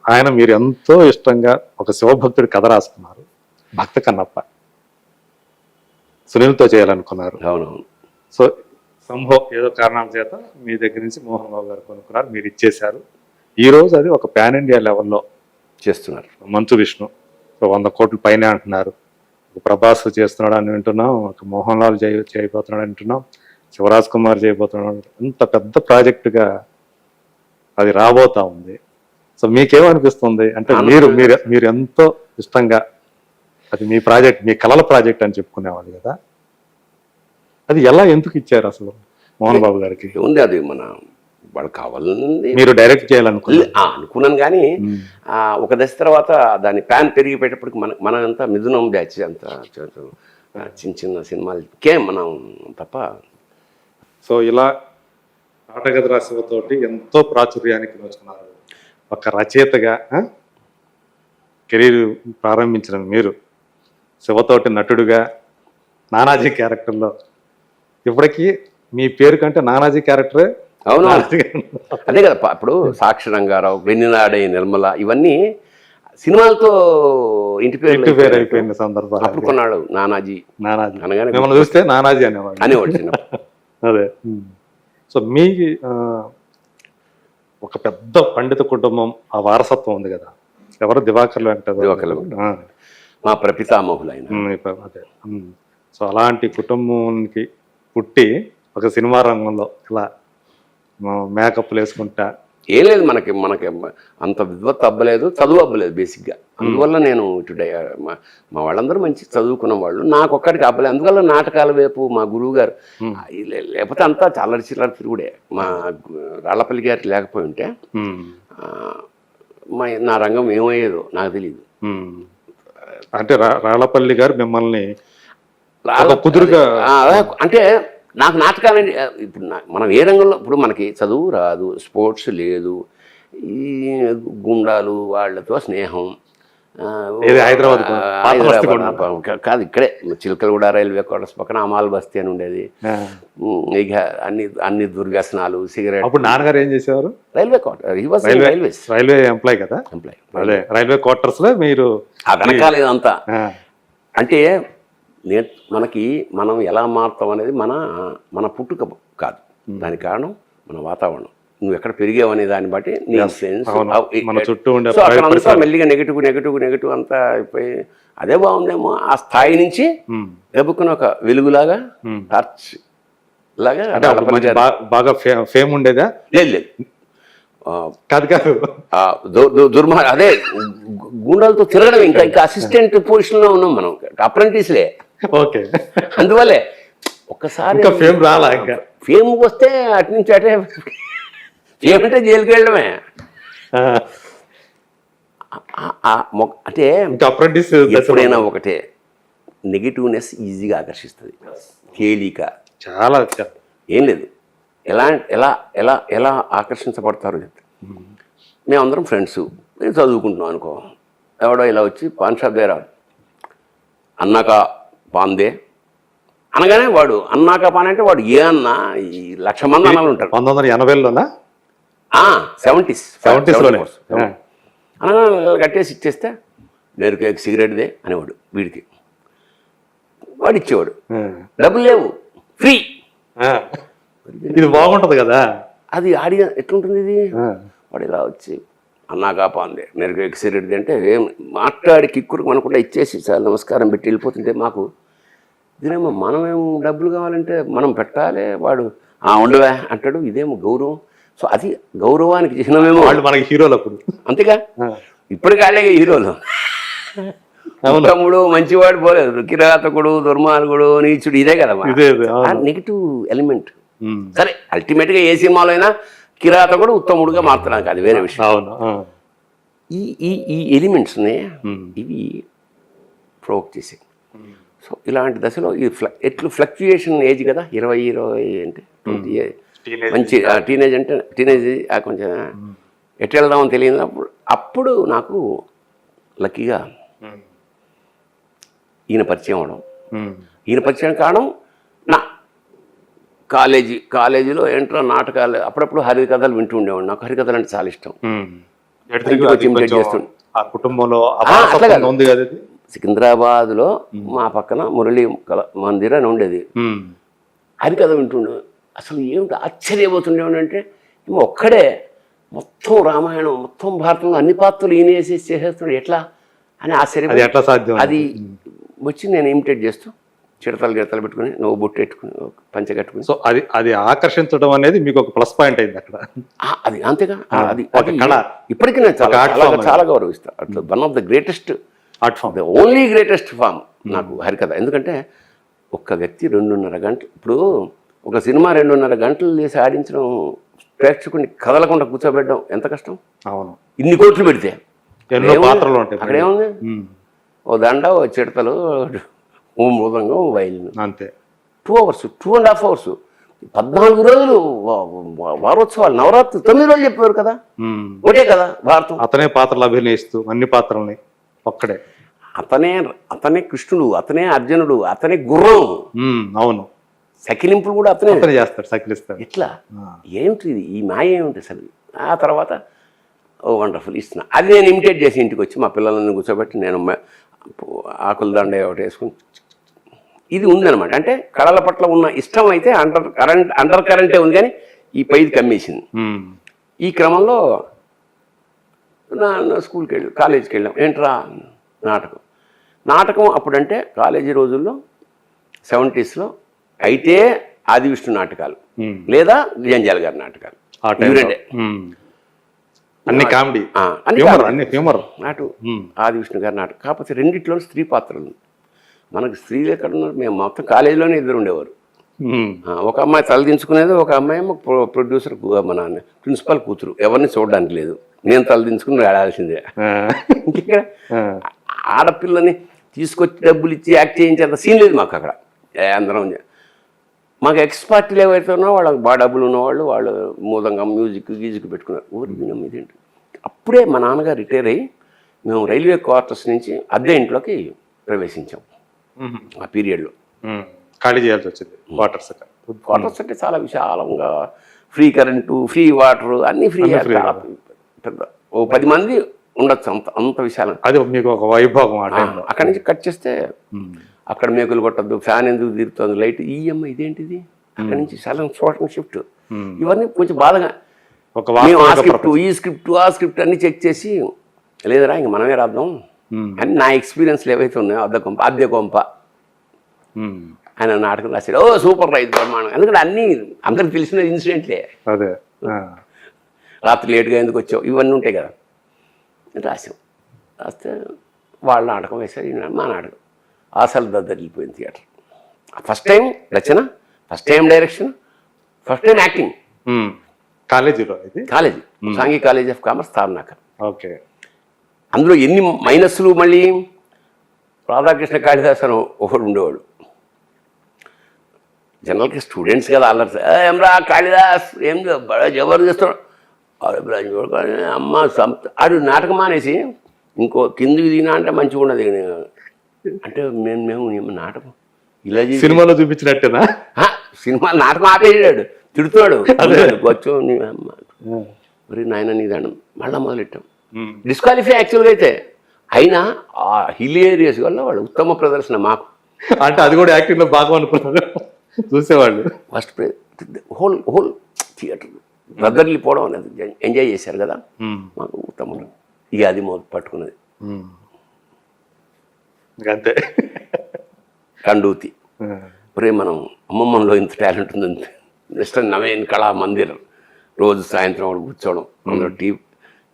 ఆయన మీరు ఎంతో ఇష్టంగా ఒక శివభక్తుడి కథ రాసుకున్నారు, భక్త కన్నప్ప. సునీల్తో చేయాలనుకున్నారు. అవునవును. సో సంభవం ఏదో కారణాల చేత మీ దగ్గర నుంచి మోహన్ బాబు గారు కొనుక్కున్నారు, మీరు ఇచ్చేశారు. ఈ రోజు అది ఒక పాన్ ఇండియా లెవెల్లో చేస్తున్నారు. మంచు విష్ణు 100 కోట్ల పైనే అంటున్నారు. ఒక ప్రభాస్ చేస్తున్నాడు అని వింటున్నాం, ఒక మోహన్ లాల్ చేయబోతున్నాడు అంటున్నాం, శివరాజ్ కుమార్ చేయబోతున్నాడు. ఇంత పెద్ద ప్రాజెక్టుగా అది రాబోతా ఉంది. సో మీకేమనిపిస్తుంది? అంటే మీరు ఎంతో ఇష్టంగా, అది మీ ప్రాజెక్ట్, మీ కళల ప్రాజెక్ట్ అని చెప్పుకునేవాళ్ళు కదా, అది ఎలా ఎందుకు ఇచ్చారు అసలు మోహన్ బాబు గారికి? ఉంది అది మన వాళ్ళు కావాలని మీరు డైరెక్ట్ చేయాలనుకున్నాను కానీ ఒక దశ తర్వాత దాని ప్లాన్ పెరిగిపోయేటప్పటికి మనంతా మిథునం బ్యాచ్ అంతా చిన్న చిన్న సినిమాలకే మనం తప్ప. సో ఇలా ఆటగది శివతోటి ఎంతో ప్రాచుర్యానికి వచ్చినారు. ఒక రచయితగా కెరీర్ ప్రారంభించిన మీరు శివతోటి నటుడుగా నానాజీ క్యారెక్టర్లో ఇప్పటికీ మీ పేరు కంటే నానాజీ క్యారెక్టరే. అవును, అదే కదా. ఇప్పుడు సాక్షి రంగారావు, వెన్నెలాడే నిర్మల, ఇవన్నీ సినిమాలతో ఇంటి పేరు అయిపోయిన సందర్భాలు. అప్పుడు కొన్నాడు నానాజీ అనగానే మిమ్మల్ని చూస్తే నానాజీ అనేవాడు. అదే. సో మీ ఒక పెద్ద పండిత కుటుంబం, ఆ వారసత్వం ఉంది కదా. ఎవరు? దివాకర్లు వెంకటేశ్వర, మా ప్రపితామహులు ఆయన. అదే. సో అలాంటి కుటుంబానికి పుట్టి ఒక సినిమా రంగంలో ఇలా మేకప్లు వేసుకుంటా ఏం లేదు. మనకి అంత విద్వత్ అవ్వలేదు, చదువు అవ్వలేదు బేసిక్గా. అందువల్ల నేను ఇటు మా వాళ్ళందరూ మంచి చదువుకున్న వాళ్ళు, నాకు ఒక్కడికి అవ్వలేదు. అందువల్ల నాటకాల వైపు మా గురువు గారు, లేకపోతే అంతా చల్లరి చిల్లరి తిరుగుడే. మా రాళ్లపల్లి గారికి లేకపోయి ఉంటే నా రంగం ఏమయ్యేదో నాకు తెలియదు. అంటే రాళ్లపల్లి గారు మిమ్మల్ని కుదురుగా, అంటే నాకు నాటకాలండి. ఇప్పుడు మనం ఏ రంగంలో, ఇప్పుడు మనకి చదువు రాదు, స్పోర్ట్స్ లేదు, ఈ గుండాలు వాళ్ళతో స్నేహం, హైదరాబాద్ కాదు ఇక్కడే చిలకలగూడ రైల్వే క్వార్టర్స్ పక్కన అమాల్ బస్తీ అని ఉండేది. ఇక అన్ని దుర్వ్యసనాలు, సిగరెట్. అప్పుడు నాన్నగారు ఏం చేసేవారు? రైల్వే క్వార్టర్, రైల్వే ఎంప్లాయ్ కదా. అదే రైల్వే క్వార్టర్స్ లో మీరు ఆ వెనకాల ఇదంతా. అంటే మనం ఎలా మారుతాం అనేది మన పుట్టుక కాదు, దానికి కారణం మన వాతావరణం. నువ్వు ఎక్కడ పెరిగావు అనే దాన్ని బట్టి నీ సెన్స్. సో అక్కడంతా మెల్లిగా నెగిటివ్ అంతా అయిపోయి అదే బాగుందేమో. ఆ స్థాయి నుంచి దెబ్బకున్న ఒక వెలుగులాగా, టార్చ్ లాగా. బాగా ఫేమ్ ఉండేదా? లేదు కాదు దుర్మార్గం. అదే గుండాలతో తిరగడం. ఇంకా అసిస్టెంట్ పొజిషన్ లో ఉన్నాం మనం, అప్రెంటిస్లే. ఓకే. అందువల్లే ఒక్కసారి ఫేమ్ రాలా. ఇంకా ఫేమ్ వస్తే అటు నుంచి అటే, ఫేమ్ అంటే జైలుకి వెళ్ళడమే. అంటే అప్రెంటిస్ ఎప్పుడైనా ఒకటే, నెగిటివ్నెస్ ఈజీగా ఆకర్షిస్తుంది, తేలిక. చాలా ఏం లేదు. ఎలా ఎలా ఎలా ఎలా ఆకర్షించబడతారు చెప్తే, మేమందరం ఫ్రెండ్స్, నేను చదువుకుంటున్నాం అనుకో, ఎవడో ఇలా వచ్చి పాన్ షాప్ దగ్గర అన్నాక పాందే అనగానే వాడు అన్నాక పాన్ అంటే వాడు ఏ అన్నా ఈ 1,00,000 మంది అన్నాలు ఉంటారు. 1980లోనా? 70s అనగా కట్టేసి ఇచ్చేస్తే నేను సిగరెట్దే అనేవాడు. వీడికి వాడు ఇచ్చేవాడు, డబ్బులు లేవు, ఫ్రీ. ఇది బాగుంటది కదా. అది ఎట్లుంటుంది ఇది? వాడు ఇలా వచ్చి అన్నాగా పాందే నేను సిగరెట్ది అంటే ఏం మాట్లాడి కిక్కురు మనకుండా ఇచ్చేసి సార్ నమస్కారం పెట్టి వెళ్ళిపోతుంటే, మాకు ఇదేమో మనమేమో డబ్బులు కావాలంటే మనం పెట్టాలి, వాడు ఉండవే అంటాడు. ఇదేమో గౌరవం. సో అది గౌరవానికి చిహ్నమేమో. వాళ్ళు మనకి హీరోలు అప్పుడు, అంతేగా. ఇప్పటికి వాళ్ళే హీరోలు. తమ్ముడు మంచివాడు పోలేదు, కిరాతకుడు, దుర్మార్గుడు, నీచుడు, ఇదే కదా నెగిటివ్ ఎలిమెంట్. సరే అల్టిమేట్గా ఏ సినిమాలో అయినా కిరాతకుడు ఉత్తముడుగా మారుతున్నాను, అది వేరే విషయం. ఈ ఎలిమెంట్స్ని ఇవి ప్రొవోక్ చేసాయి. సో ఇలాంటి దశలో ఎట్లు ఫ్లక్చుయేషన్ ఏజ్ కదా, 20 అంటే 20 మంచి టీనేజ్. అంటే టీనేజ్ కొంచెం ఎట్లా వెళ్దామని తెలియదు. అప్పుడు నాకు లక్కీగా ఈయన పరిచయం అవడం. ఈయన పరిచయం కావడం నా కాలేజీలో ఏంటో నాటకాలు, అప్పుడప్పుడు హరికథలు వింటూ ఉండేవాడు. నాకు హరికథలు అంటే చాలా ఇష్టం. ఇమిటేట్ చేస్తుండే. ఆ కుటుంబంలో అట్లా కాదు. ఉంది కదా ఇది. సికింద్రాబాద్లో మా పక్కన మురళీ మందిర్ అని ఉండేది. అది కదా వింటుండే. అసలు ఏమిటి ఆశ్చర్యపోతుండేవంటే ఒక్కడే మొత్తం రామాయణం మొత్తం భారతంలో అన్ని పాత్రలు ఈయన వేసేసి చేసేస్తున్నాడు ఎట్లా అని ఆశ్చర్యం. ఎట్లా సాధ్యం? అది వచ్చి నేను ఇమిటేట్ చేస్తూ చిడతలు పెట్టుకుని నువ్వు బొట్టు పెట్టుకుని పంచ కట్టుకుని. సో అది ఆకర్షించడం అనేది మీకు ఒక ప్లస్ పాయింట్ అయింది అక్కడ. అది అంతేగా. అది ఇప్పటికీ నేను చాలా గౌరవిస్తాను. అట్లా one of the greatest art form, the only greatest form నాకు హరికథ. ఎందుకంటే ఒక్క వ్యక్తి 2.5 గంటలు, ఇప్పుడు ఒక సినిమా 2.5 గంటలు చేసి ఆడించడం, ప్రేక్షకుడిని కదలకుండా కూర్చోబెట్టడం ఎంత కష్టం. అవును, ఇన్ని కోట్లు పెడితే ఎన్నో పాత్రలు ఉంటాయి. అక్కడేముంది, ఓ దండ, ఓ చిడతలు, ఓ మృదంగం, వైలిన్, అంతే. 2 hours, 2.5 hours, 14 రోజులు వారోత్సవాలు, నవరాత్రి 9 రోజులు చెప్పేవారు కదా. ఒకటే కదా భారతం. అతనే పాత్రలు అభినయిస్తూ అన్ని పాత్రల్ని ఒక్కడే. అతనే కృష్ణుడు, అతనే అర్జునుడు, అతనే గుర్రం. అవును, సకిలింపులు కూడా అతనే చేస్తాడు, సకిలిస్తాడు. ఇట్లా ఏమిటి ఇది, ఈ మాయ ఏమిటి అసలు. ఆ తర్వాత ఓ వండర్ఫుల్ ఇస్తున్నా. అది నేను ఇమిటేట్ చేసి ఇంటికి వచ్చి మా పిల్లలని కూర్చోబెట్టి నేను ఆకుల దండ ఒకటి వేసుకుని ఇది ఉందన్నమాట. అంటే కళల పట్ల ఉన్న ఇష్టం అయితే అండర్ కరెంటే ఉంది, కానీ ఈ పైది కమ్మేసింది. ఈ క్రమంలో నా స్కూల్కి వెళ్ళి కాలేజీకి వెళ్ళాం. ఏంట్రా నాటకం అప్పుడంటే కాలేజీ రోజుల్లో 70s అయితే ఆది విష్ణు నాటకాలు లేదా జంజాల గారి నాటకాలు, అన్ని కామెడీ, నాటు ఆది విష్ణు గారి నాటకం. కాకపోతే రెండిట్లో స్త్రీ పాత్రలు. మనకు స్త్రీలు ఎక్కడ ఉన్నారు, మేము మొత్తం కాలేజీలోనే 2 ఉండేవారు. ఒక అమ్మాయి తలదించుకునేది, ఒక అమ్మాయి ప్రొడ్యూసర్ మన ప్రిన్సిపల్ కూతురు. ఎవరిని చూడడానికి లేదు, నేను తలదించుకుని ఆడాల్సిందే. ఇక్కడ ఆడపిల్లని తీసుకొచ్చి డబ్బులు ఇచ్చి యాక్ట్ చేయించేంత సీన్ లేదు మాకు అక్కడ. అందరం మాకు ఎక్స్పర్ట్లు ఏవైతే ఉన్నారో వాళ్ళకి బాగా డబ్బులు ఉన్నవాళ్ళు, వాళ్ళు మూదంగా మ్యూజిక్ పెట్టుకున్నారు. ఊరి వినం ఇదేంటి. అప్పుడే మా నాన్నగారు రిటైర్ అయ్యి మేము రైల్వే క్వార్టర్స్ నుంచి అద్దె ఇంట్లోకి ప్రవేశించాం. ఆ పీరియడ్లో ఖాళీ చేయాల్సి వచ్చింది. క్వార్టర్స్ అంటే చాలా విశాలంగా, ఫ్రీ కరెంటు, ఫ్రీ వాటర్, అన్నీ ఫ్రీ. పెద్ద ఓ 10 మంది ఉండొచ్చు, అంత విశాలం. అది మీకు ఒక వైభోగం. అక్కడి నుంచి కట్ చేస్తే అక్కడ మేకులు కొట్టద్దు, ఫ్యాన్ ఎందుకు తిరుగుతుంది, లైట్ ఈఎంఐ ఇదేంటిది, అక్కడి నుంచి సడన్ షూటింగ్ షిఫ్ట్, ఇవన్నీ కొంచెం బాధగా. ఆ స్క్రిప్ట్ అన్ని చెక్ చేసి, లేదరా ఇంక మనమే రాద్దాం అని నా ఎక్స్పీరియన్స్లు ఏవైతే ఉన్నాయో అద్దె కొంప ఆయన నాటకం రాశాడు. ఓ సూపర్ రైతు బ్రహ్మాండం. ఎందుకంటే అన్నీ అందరికి తెలిసిన ఇన్సిడెంట్లే. రాత్రి లేట్గా ఎందుకు వచ్చావు, ఇవన్నీ ఉంటాయి కదా. రాస్తే వాళ్ళ నాటకం వేశారు, మా నాటకం అసలు దద్దరిల్లిపోయింది థియేటర్. ఫస్ట్ టైం రచన, first time direction, first time acting. College Sanghi college of commerce, Tarnaka. Okay. అందులో ఎన్ని మైనస్లు. మళ్ళీ రాధాకృష్ణ కాళిదాస్ అని ఒకడు ఉండేవాడు. జనరల్గా స్టూడెంట్స్ కదా అల్లరు, ఏమరా కాళిదాస్ ఏం జబర్దస్త్ అమ్మ ఆడు నాటకం మానేసి ఇంకో కిందికి దిగినా అంటే మంచిగా ఉండదు. అంటే మేము నాటకం ఇలా సినిమాలో చూపించినట్టేనా? సినిమా నాటకం ఆపేసాడు, తిడుతున్నాడు. వచ్చు నీ అమ్మ, మరి నాయన నీదండం. మళ్ళీ మొదలెట్టాం. డిస్క్వాలిఫై యాక్చువల్గా అయితే. అయినా ఆ హిలేరియస్ వల్ల వాళ్ళు ఉత్తమ ప్రదర్శన మాకు. అంటే అది కూడా యాక్టింగ్లో బాగా అనుకున్నారు చూసేవాళ్ళు. ఫస్ట్ హోల్ థియేటర్ బద్దరిల్లిపోవడం అనేది ఎంజాయ్ చేశారు కదా, మాకు ఉత్తములు. ఇక అది మొదలు పట్టుకున్నది అంతే. కండూతి మనం అమ్మమ్మలో ఇంత టాలెంట్ ఉంది. నెక్స్ట్ నవీన్ కళా మందిర్, రోజు సాయంత్రం వాడు కూర్చోవడం. అందులో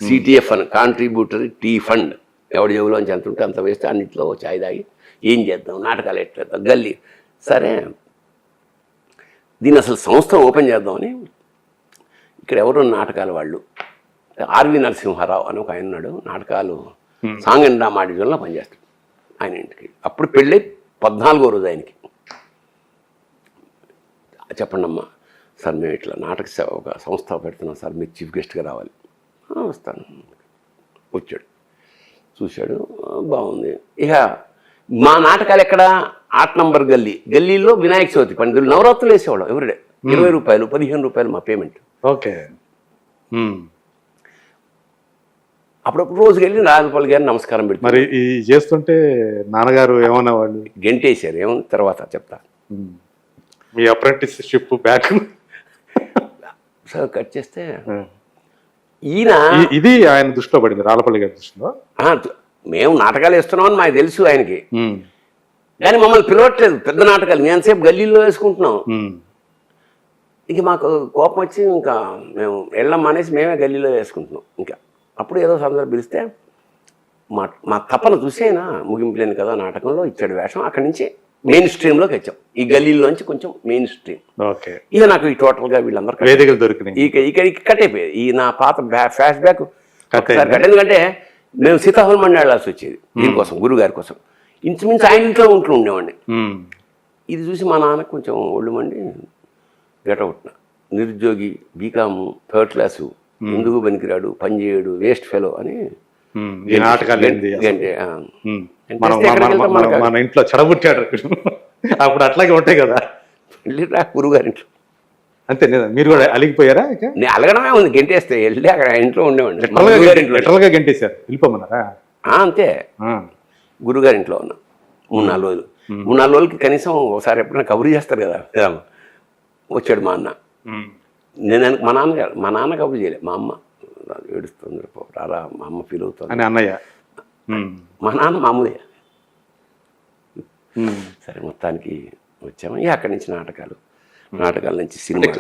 CTF అని కాంట్రిబ్యూటరీ టీ ఫండ్, ఎవడి జేబులోంచి ఎంత ఉంటే అంత వేస్తే అన్నింటిలో చాయ్ తాగి ఏం చేద్దాం, నాటకాలు ఎట్లేద్దాం, గల్లీ. సరే దీన్ని అసలు సంస్థ ఓపెన్ చేద్దామని ఇక్కడ ఎవరు నాటకాలు వాళ్ళు, ఆర్వి నరసింహారావు అని ఒక ఆయన ఉన్నాడు, నాటకాలు సాంగ్ అండ్ డ్రామా డివిజన్లో పనిచేస్తాడు. ఆయన ఇంటికి అప్పుడు పెళ్ళి 14వ రోజు ఆయనకి. చెప్పండి అమ్మా సార్, మేము ఇట్లా నాటక ఒక సంస్థ పెడుతున్నాం సార్, మీరు చీఫ్ గెస్ట్గా రావాలి. వస్తాను. వచ్చాడు, చూశాడు, బాగుంది. ఇక మా నాటకాలు ఎక్కడ, 8 నంబర్ గల్లీలో వినాయక చవితి పండుగలు, నవరాత్రులు వేసేవాళ్ళం. ఎవరిడే 20 రూపాయలు, 15 రూపాయలు మా పేమెంట్. ఓకే. అప్పుడప్పుడు రోజుకి వెళ్ళి రాజగోపాల్ గారిని నమస్కారం పెట్టి మరి ఈ చేస్తుంటే నాన్నగారు ఏమన్నా వాళ్ళు గెంటేశారు. ఏమో తర్వాత చెప్తా. మీ అప్రెంటిస్షిప్ బ్యాక్ సో కట్ చేస్తే ఈయన ఇది ఆయన దృష్టిలో పడింది, రాళ్ళపల్లి గారి దృష్టిలో. మేము నాటకాలు వేస్తున్నామని మాకు తెలుసు ఆయనకి, కానీ మమ్మల్ని పిలవట్లేదు పెద్ద నాటకాలు. మేము ఎంతసేపు గల్లీలో వేసుకుంటున్నాం. ఇక మాకు కోపం వచ్చి ఇంకా మేము వెళ్ళం మానేసి మేమే గల్లీలో వేసుకుంటున్నాం. ఇంకా అప్పుడు ఏదో సందర్భం పిలిస్తే మా తపన చూసేనా ముగింపు లేని కదా నాటకంలో ఇచ్చాడు వేషం. అక్కడి నుంచి మెయిన్ స్ట్రీమ్లోకి వచ్చాం. ఈ గల్లీలోంచి కొంచెం మెయిన్ స్ట్రీమ్. ఓకే. ఇక నాకు ఈ టోటల్గా వీళ్ళందరూ వేదికలు దొరికినాయి. ఇక కట్ అయిపోయేది. ఈ నా పాత ఫ్లాష్ బ్యాక్ ఒకసారి కట్. ఎందుకంటే మేము సీతాఫలం వెళ్ళాల్సి వచ్చేది దీనికోసం, గురుగారి కోసం. ఇంచుమించు ఆయన ఇంట్లో ఉండేవాడిని. ఇది చూసి మా నాన్నకు కొంచెం ఒళ్ళు మండి గెటవుట్న నిరుద్యోగి, బీకాము, థర్డ్ క్లాసు, ఎందుకు పనికిరాడు, పని చేయడు, వేస్ట్ ఫెలో అని మన ఇంట్లో చెడబుట్టాడు. అప్పుడు అట్లాగే ఉంటాయి కదా. వెళ్ళిరా గురుగారింట్లో. అంతే, మీరు కూడా అలిగిపోయారా? నేను అలగడమే ఉంది, గెంటేస్తే వెళ్ళి అక్కడ ఇంట్లో ఉండేవాడిని. లిటరల్గా గెంటేశారు, వెళ్ళిపోమన్నారా? అంతే. గురుగారింట్లో ఉన్నా 3-4 రోజులు. 3-4 రోజులకి కనీసం ఒకసారి ఎప్పుడైనా కబురు చేస్తారు కదా. వచ్చాడు మా అన్న. నేను మా నాన్న కబురు చేయలేదు, మా అమ్మ ఏడుస్తుంది, రారా మా అమ్మ ఫీల్ అవుతుంది అని అన్నయ్య. మా నాన్న మామూలే. సరే మొత్తానికి వచ్చాము. అక్కడి నుంచి నాటకాల నుంచి సినిమా.